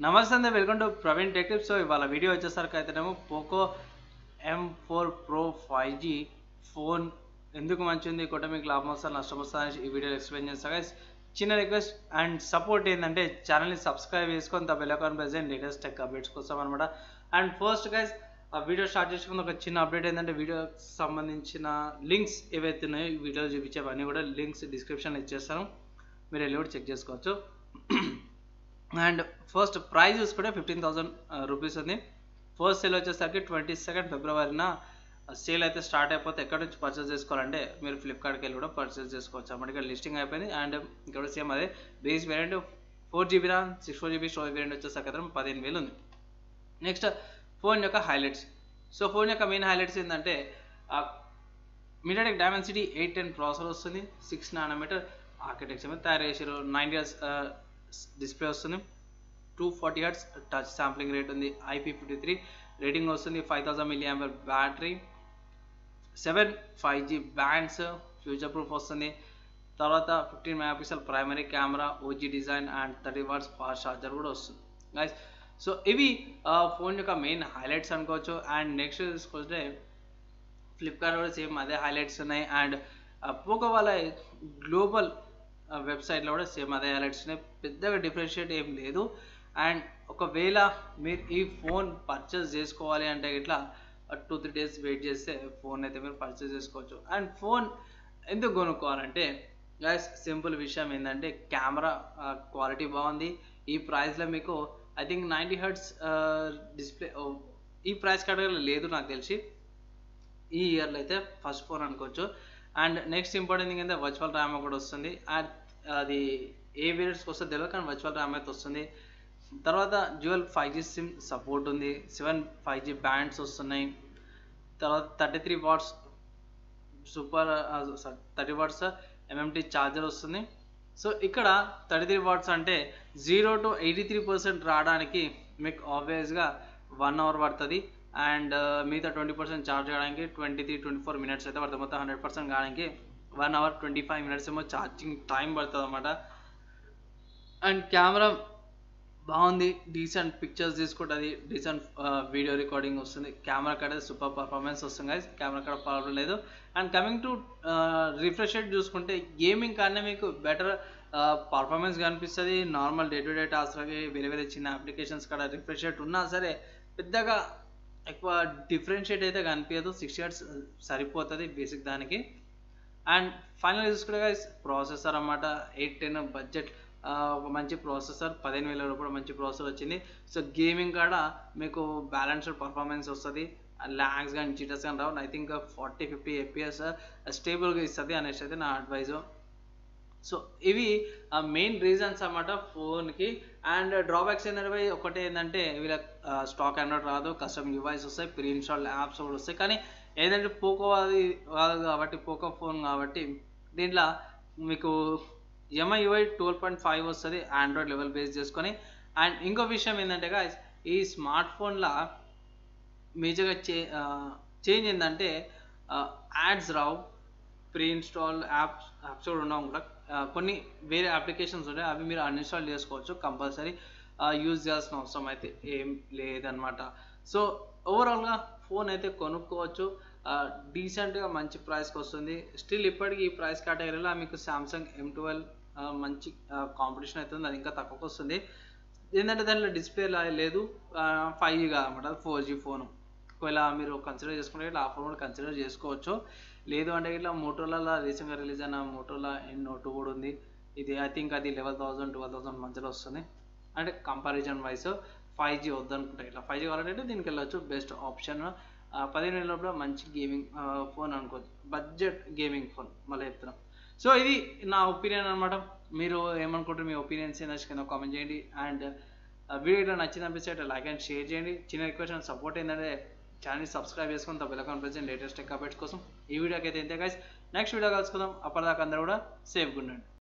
నమస్తే అండి, welcome to Praveen tech tips. So ఇవాళ వీడియో వచ్చేసరికి అయితేనేమో Poco M4 Pro 5G phone ఎందుకు మంచిది, కొట్ట మీకు లాభం వస్తా నష్టం వస్తా అని ఈ వీడియోలో ఎక్స్ప్లెయిన్ చేస్తా గైస్. చిన్న రిక్వెస్ట్ అండ్ సపోర్ట్ ఏంటంటే ఛానల్ని సబ్స్క్రైబ్ చేసుకొని బెల్ ఐకాన్ ప్రెస్ చేయండి లేటెస్ట్ టెక్ అప్డేట్స్ కోసం అనమాట. అండ్ ఫస్ట్ గైస్, ఆ వీడియో స్టార్ట్ చేసుకున్న ఒక చిన్న అప్డేట్ ఏంటంటే వీడియోకి సంబంధించిన లింక్స్ ఏవైతే ఉన్నాయో ఈ వీడియోలో చూపించేవన్నీ కూడా లింక్స్ డిస్క్రిప్షన్లో ఇచ్చేస్తాను, మీరు వెళ్ళి కూడా చెక్ చేసుకోవచ్చు. అండ్ ఫస్ట్ ప్రైస్ చూసుకుంటే 15,000 రూపీస్ ఉంది. ఫస్ట్ సేల్ వచ్చేసరికి 22 ఫిబ్రవరిన సేల్ అయితే స్టార్ట్ అయిపోతే ఎక్కడి నుంచి పర్చేస్ చేసుకోవాలంటే మీరు ఫ్లిప్కార్ట్కి వెళ్ళి కూడా పర్చేస్ చేసుకోవచ్చు అన్నమాట. ఇక్కడ లిస్టింగ్ అయిపోయింది. అండ్ ఇక్కడ సేమ్ అదే base variant 4GB RAM 64GB storage variant వచ్చేసరికి 15,000 ఉంది. నెక్స్ట్ ఫోన్ యొక్క హైలైట్స్. సో ఫోన్ యొక్క మెయిన్ హైలైట్స్ ఏంటంటే మీడియాటెక్ డైమెన్సిటీ 810 ప్రాసెసర్ వస్తుంది, 6 నానోమీటర్ ఆర్కిటెక్చర్ మీద తయారు చేసారు, 9 ఇయర్స్ డిస్ప్లే వస్తుంది, 240 Hz టచ్ శాంప్లింగ్ రేట్ ఉంది, IP53 రేటింగ్ వస్తుంది, 5000 mAh battery, 7 5G bands, future proof వస్తుంది. తర్వాత 15 MP primary camera, OG design and 30 Watts fast charger కూడా వస్తుంది గైస్. సో ఇవి ఫోన్ యొక్క మెయిన్ హైలైట్స్ అనుకోవచ్చు. అండ్ నెక్స్ట్ చూసుకుంటే ఫ్లిప్కార్ట్ కూడా సేమ్ అదే హైలైట్స్ ఉన్నాయి. అండ్ పోకో వాళ్ళ గ్లోబల్ వెబ్సైట్లో కూడా సేమ్ అదే హైలైట్స్ ఉన్నాయి, పెద్దగా డిఫరెన్షియేట్ ఏం లేదు. అండ్ ఒకవేళ మీరు ఈ ఫోన్ పర్చేస్ చేసుకోవాలి అంటే ఇట్లా 2-3 days వెయిట్ చేస్తే ఫోన్ అయితే మీరు పర్చేస్ చేసుకోవచ్చు. అండ్ ఫోన్ ఎందుకు కొనుక్కోవాలంటే గైస్ సింపుల్ విషయం ఏంటంటే కెమెరా క్వాలిటీ బాగుంది. ఈ ప్రైస్లో మీకు ఐ థింక్ 90 Hz డిస్ప్లే ఈ ప్రైస్ కేటగిరీలో లేదు నాకు తెలిసి, ఈ ఇయర్లో అయితే ఫస్ట్ ఫోన్ అనుకోవచ్చు. అండ్ నెక్స్ట్ ఇంపార్టెంట్ థింగ్ ఏంటంటే వర్చువల్ ర్యామ్ కూడా వస్తుంది. అండ్ అది ఏ వేరియంట్స్కి వస్తుంది తెలియదు కానీ వర్చువల్ ర్యామ్ అయితే వస్తుంది. తర్వాత డ్యూయల్ 5G సిమ్ సపోర్ట్ ఉంది, 7 5G బ్యాండ్స్ వస్తున్నాయి. తర్వాత 33 Watts super 30 Watts MMT charger వస్తుంది. సో ఇక్కడ 33 Watts అంటే 0 to 83% రావడానికి మీకు ఆబ్వియస్గా 1 hour పడుతుంది. అండ్ మిగతా 20% ఛార్జ్ చేయడానికి 23-24 minutes అయితే పడుతుంది. మొత్తం 100% కావడానికి 1 hour 25 minutes ఏమో ఛార్జింగ్ టైం పడుతుంది అన్నమాట. అండ్ కెమెరా బాగుంది, డీసెంట్ పిక్చర్స్ తీసుకుంటుంది, డీసెంట్ వీడియో రికార్డింగ్ వస్తుంది. కెమెరా కాడ సూపర్ పర్ఫార్మెన్స్ వస్తుంది గైస్, కెమెరా కాడ ప్రాబ్లం లేదు. And coming to refresh rate చూసుకుంటే గేమింగ్ కానీ మీకు బెటర్ పర్ఫార్మెన్స్ కనిపిస్తుంది. నార్మల్ డే టు డే టాస్క్లకి వేరే చిన్న అప్లికేషన్స్ కాడ రిఫ్రెష్ రేట్ ఉన్నా సరే పెద్దగా ఎక్కువ డిఫరెన్షియేట్ అయితే కనిపించదు, 60 Hz సరిపోతుంది బేసిక్ దానికి. అండ్ ఫైనల్ చూసుకుంటే గైస్ ప్రాసెసర్ అన్నమాట 810 బడ్జెట్, ఒక మంచి ప్రాసెసర్ 15,000 రూపాయలు మంచి ప్రాసెసర్ వచ్చింది. సో గేమింగ్ కాడ మీకు బ్యాలెన్స్డ్ పర్ఫార్మెన్స్ వస్తుంది, ల్యాగ్స్ కానీ జిటర్స్ కానీ రావు. ఐ థింక్ 40-50 FPS స్టేబుల్గా ఇస్తుంది అనేసి అయితే నా అడ్వైజు. సో ఇవి మెయిన్ రీజన్స్ అన్నమాట ఫోన్కి. అండ్ డ్రాబ్యాక్స్ ఏంటంటే ఒకటి ఏంటంటే వీళ్ళ స్టాక్ ఆండ్రాయిడ్ రాదు, కస్టమ్ యూఐస్ వస్తాయి, ప్రీ ఇన్స్టాల్ యాప్స్ కూడా వస్తాయి. కానీ ఏంటంటే పోకో అది కాదు కాబట్టి పోకో ఫోన్ కాబట్టి దీంట్లో మీకు MIUI 12.5 వస్తుంది ఆండ్రాయిడ్ లెవెల్ బేస్ చేసుకొని. అండ్ ఇంకో విషయం ఏంటంటే గాయస్ ఈ స్మార్ట్ ఫోన్లో మేజర్గా చేంజ్ ఏంటంటే యాడ్స్ రావు, ప్రీ ఇన్స్టాల్ యాప్స్ కూడా ఉండవు కూడా. కొన్ని వేరే అప్లికేషన్స్ ఉంటాయి, అవి మీరు అన్ఇన్స్టాల్ చేసుకోవచ్చు, కంపల్సరీ యూజ్ చేయాల్సిన అవసరం అయితే ఏం లేదనమాట. సో ఓవరాల్గా ఫోన్ అయితే కొనుక్కోవచ్చు, డీసెంట్గా మంచి ప్రైస్కి వస్తుంది. స్టిల్ ఇప్పటికీ ఈ ప్రైస్ కేటగిరీలో మీకు సామ్సంగ్ M12 మంచి కాంపిటీషన్ అవుతుంది, అది ఇంకా తక్కువకి వస్తుంది. ఏంటంటే దాంట్లో డిస్ప్లే లేదు, 5G కాదన్నమాట, 4G ఫోను. ఒకవేళ మీరు కన్సిడర్ చేసుకుంటే ఇట్లా ఆ ఫోన్ కూడా కన్సిడర్ చేసుకోవచ్చు. లేదు అంటే ఇట్లా మోటోరోలా రీసెంట్గా రిలీజ్ అయిన మోటోరోలా N2 కూడా ఉంది, ఇది ఐ థింక్ అది 11,000-12,000 మధ్యలో వస్తుంది. అంటే కంపారిజన్ వైజ్ 5G వద్దనుకుంటే ఇట్లా 5G కావాలంటే దీనికి వెళ్ళొచ్చు, బెస్ట్ ఆప్షన్. 15,000 లోపల మంచి గేమింగ్ ఫోన్ అనుకోవచ్చు, బడ్జెట్ గేమింగ్ ఫోన్ మళ్ళీ చెప్తున్నాం. సో ఇది నా ఒపీనియన్ అనమాట. మీరు ఏమనుకుంటారు, మీ ఒపీనియన్స్ ఏంటో కింద కామెంట్ చేయండి. అండ్ వీడియో నచ్చిన అనిపిస్తే లైక్ అండ్ షేర్ చేయండి. చిన్న రిక్వెస్ట్ అండ్ సపోర్ట్ ఏంటంటే ఛానల్ని సబ్స్క్రైబ్ చేసుకుని బెల్ ఐకాన్ ప్రెస్ చేయండి లేటెస్ట్ టెక్ అప్డేట్స్ కోసం. ఈ వీడియోకి అయితే ఇంతే గైస్, నెక్స్ట్ వీడియో కలుసుకుందాం. అప్పటిదాకా అందరూ కూడా సేఫ్గా ఉండండి.